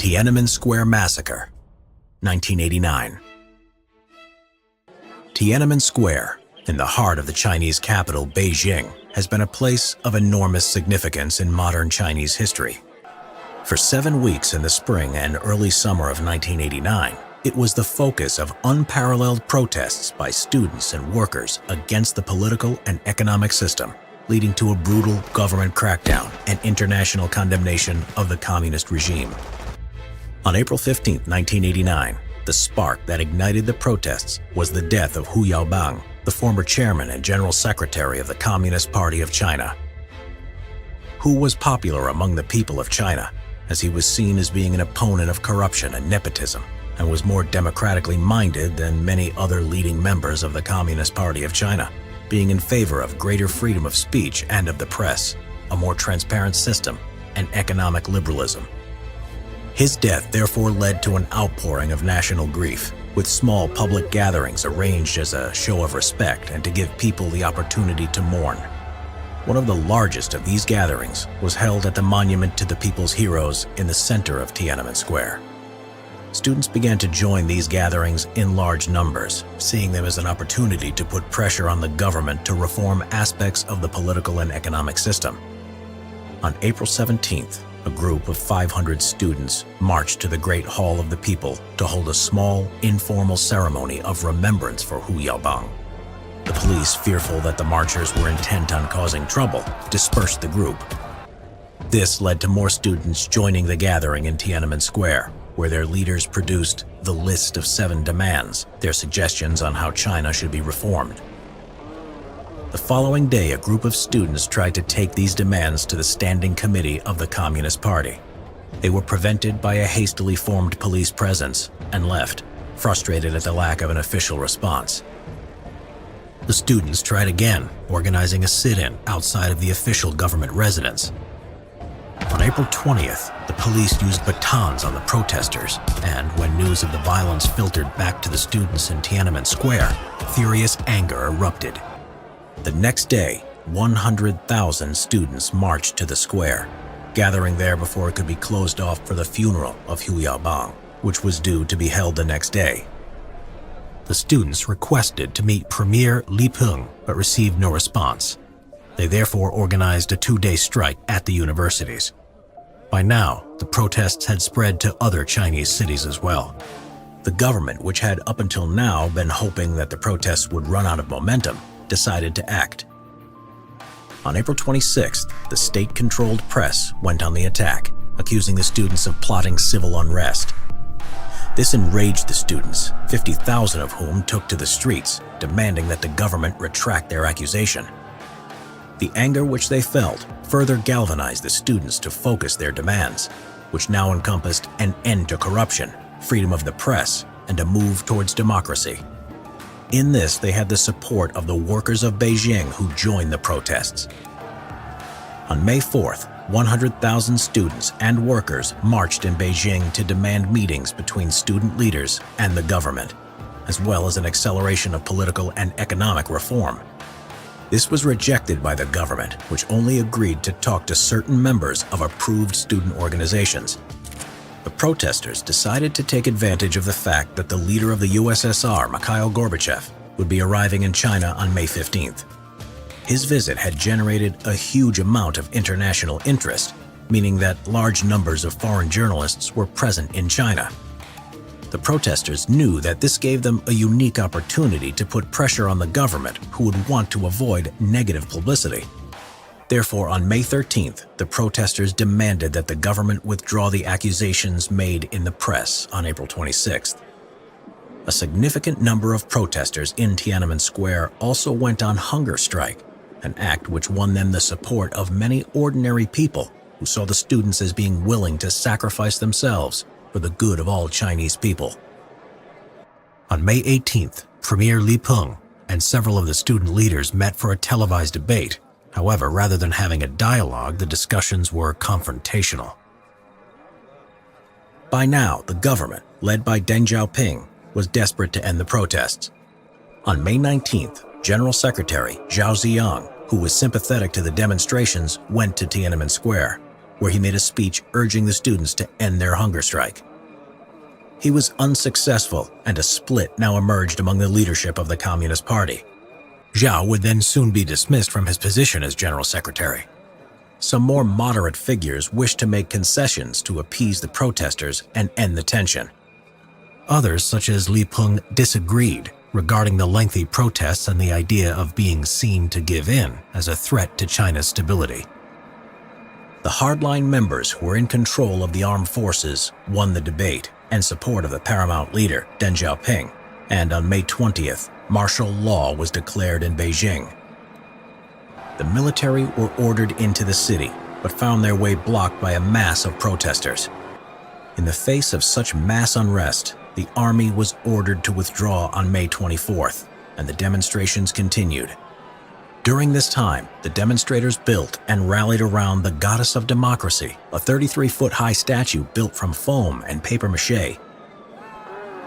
Tiananmen Square Massacre, 1989. Tiananmen Square, in the heart of the Chinese capital Beijing, has been a place of enormous significance in modern Chinese history. For 7 weeks in the spring and early summer of 1989, it was the focus of unparalleled protests by students and workers against the political and economic system, leading to a brutal government crackdown and international condemnation of the communist regime. On April 15, 1989, the spark that ignited the protests was the death of Hu Yaobang, the former chairman and general secretary of the Communist Party of China. Hu was popular among the people of China, as he was seen as being an opponent of corruption and nepotism, and was more democratically minded than many other leading members of the Communist Party of China, being in favor of greater freedom of speech and of the press, a more transparent system, and economic liberalism. His death therefore led to an outpouring of national grief, with small public gatherings arranged as a show of respect and to give people the opportunity to mourn. One of the largest of these gatherings was held at the Monument to the People's Heroes in the center of Tiananmen Square. Students began to join these gatherings in large numbers, seeing them as an opportunity to put pressure on the government to reform aspects of the political and economic system. On April 17th, a group of 500 students marched to the Great Hall of the People to hold a small, informal ceremony of remembrance for Hu Yaobang. The police, fearful that the marchers were intent on causing trouble, dispersed the group. This led to more students joining the gathering in Tiananmen Square, where their leaders produced the list of 7 demands, their suggestions on how China should be reformed. The following day, a group of students tried to take these demands to the Standing Committee of the Communist Party. They were prevented by a hastily formed police presence and left, frustrated at the lack of an official response. The students tried again, organizing a sit-in outside of the official government residence. On April 20th, the police used batons on the protesters, and when news of the violence filtered back to the students in Tiananmen Square, furious anger erupted. The next day, 100,000 students marched to the square, gathering there before it could be closed off for the funeral of Hu Yaobang, which was due to be held the next day. The students requested to meet Premier Li Peng, but received no response. They therefore organized a 2-day strike at the universities. By now, the protests had spread to other Chinese cities as well. The government, which had up until now been hoping that the protests would run out of momentum, decided to act. On April 26th, the state-controlled press went on the attack, accusing the students of plotting civil unrest. This enraged the students, 50,000 of whom took to the streets, demanding that the government retract their accusation. The anger which they felt further galvanized the students to focus their demands, which now encompassed an end to corruption, freedom of the press, and a move towards democracy. In this, they had the support of the workers of Beijing who joined the protests. On May 4th, 100,000 students and workers marched in Beijing to demand meetings between student leaders and the government, as well as an acceleration of political and economic reform. This was rejected by the government, which only agreed to talk to certain members of approved student organizations. The protesters decided to take advantage of the fact that the leader of the USSR, Mikhail Gorbachev, would be arriving in China on May 15th. His visit had generated a huge amount of international interest, meaning that large numbers of foreign journalists were present in China. The protesters knew that this gave them a unique opportunity to put pressure on the government, who would want to avoid negative publicity. Therefore, on May 13th, the protesters demanded that the government withdraw the accusations made in the press on April 26th. A significant number of protesters in Tiananmen Square also went on hunger strike, an act which won them the support of many ordinary people who saw the students as being willing to sacrifice themselves for the good of all Chinese people. On May 18th, Premier Li Peng and several of the student leaders met for a televised debate. However, rather than having a dialogue, the discussions were confrontational. By now, the government, led by Deng Xiaoping, was desperate to end the protests. On May 19th, General Secretary Zhao Ziyang, who was sympathetic to the demonstrations, went to Tiananmen Square. where he made a speech urging the students to end their hunger strike. He was unsuccessful, and a split now emerged among the leadership of the Communist Party. Zhao would then soon be dismissed from his position as General Secretary. Some more moderate figures wished to make concessions to appease the protesters and end the tension. Others, such as Li Peng, disagreed regarding the lengthy protests and the idea of being seen to give in as a threat to China's stability. The hardline members who were in control of the armed forces won the debate in support of the paramount leader, Deng Xiaoping, and on May 20th, martial law was declared in Beijing. The military were ordered into the city, but found their way blocked by a mass of protesters. In the face of such mass unrest, the army was ordered to withdraw on May 24th, and the demonstrations continued. During this time, the demonstrators built and rallied around the Goddess of Democracy, a 33-foot-high statue built from foam and papier-mâché.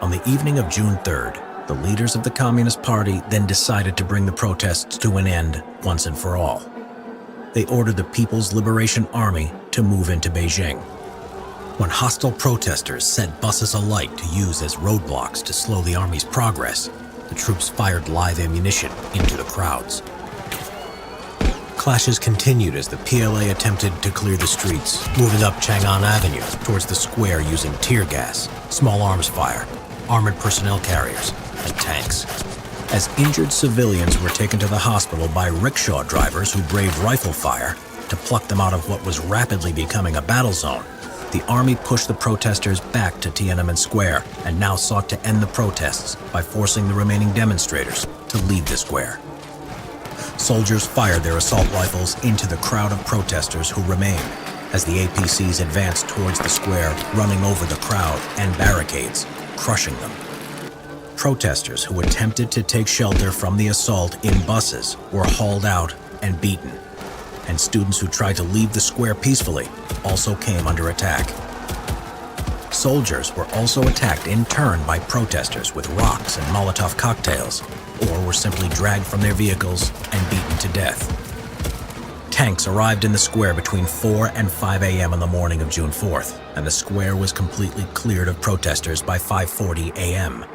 On the evening of June 3rd, the leaders of the Communist Party then decided to bring the protests to an end once and for all. They ordered the People's Liberation Army to move into Beijing. When hostile protesters set buses alight to use as roadblocks to slow the army's progress, the troops fired live ammunition into the crowds. Clashes continued as the PLA attempted to clear the streets, moving up Chang'an Avenue towards the square using tear gas, small arms fire, armored personnel carriers, and tanks. As injured civilians were taken to the hospital by rickshaw drivers who braved rifle fire to pluck them out of what was rapidly becoming a battle zone, the army pushed the protesters back to Tiananmen Square and now sought to end the protests by forcing the remaining demonstrators to leave the square. Soldiers fired their assault rifles into the crowd of protesters who remained as the APCs advanced towards the square, running over the crowd and barricades, crushing them. Protesters who attempted to take shelter from the assault in buses were hauled out and beaten, and students who tried to leave the square peacefully also came under attack. Soldiers were also attacked in turn by protesters with rocks and Molotov cocktails, or were simply dragged from their vehicles and beaten to death. Tanks arrived in the square between 4 and 5 a.m. on the morning of June 4th, and the square was completely cleared of protesters by 5:40 a.m.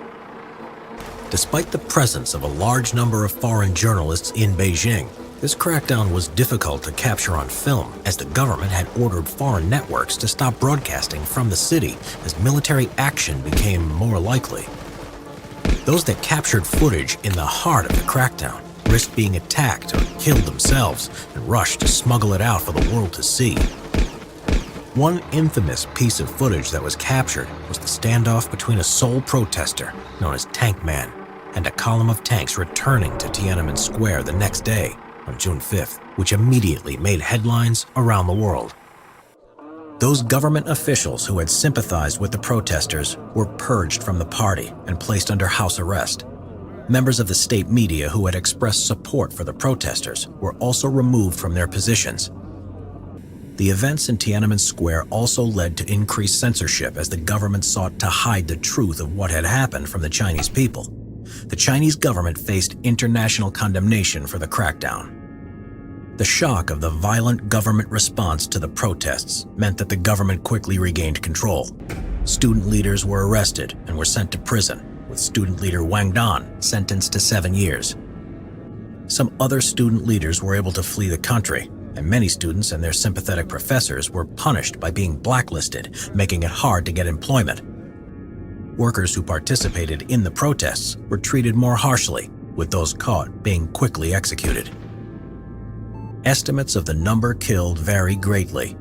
Despite the presence of a large number of foreign journalists in Beijing, this crackdown was difficult to capture on film, as the government had ordered foreign networks to stop broadcasting from the city as military action became more likely. Those that captured footage in the heart of the crackdown risked being attacked or killed themselves and rushed to smuggle it out for the world to see. One infamous piece of footage that was captured was the standoff between a sole protester, known as Tank Man, and a column of tanks returning to Tiananmen Square the next day, on June 5th, which immediately made headlines around the world. Those government officials who had sympathized with the protesters were purged from the party and placed under house arrest. Members of the state media who had expressed support for the protesters were also removed from their positions. The events in Tiananmen Square also led to increased censorship as the government sought to hide the truth of what had happened from the Chinese people. The Chinese government faced international condemnation for the crackdown. The shock of the violent government response to the protests meant that the government quickly regained control. Student leaders were arrested and were sent to prison, with student leader Wang Dan sentenced to 7 years. Some other student leaders were able to flee the country, and many students and their sympathetic professors were punished by being blacklisted, making it hard to get employment. Workers who participated in the protests were treated more harshly, with those caught being quickly executed. Estimates of the number killed vary greatly.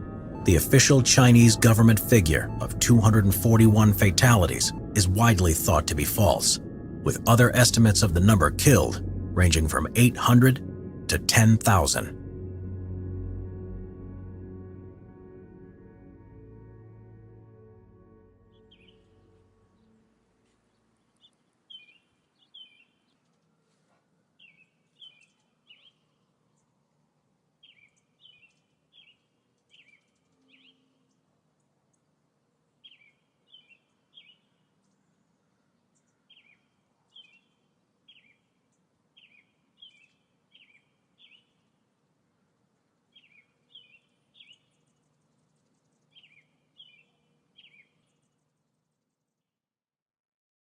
The official Chinese government figure of 241 fatalities is widely thought to be false, with other estimates of the number killed ranging from 800 to 10,000.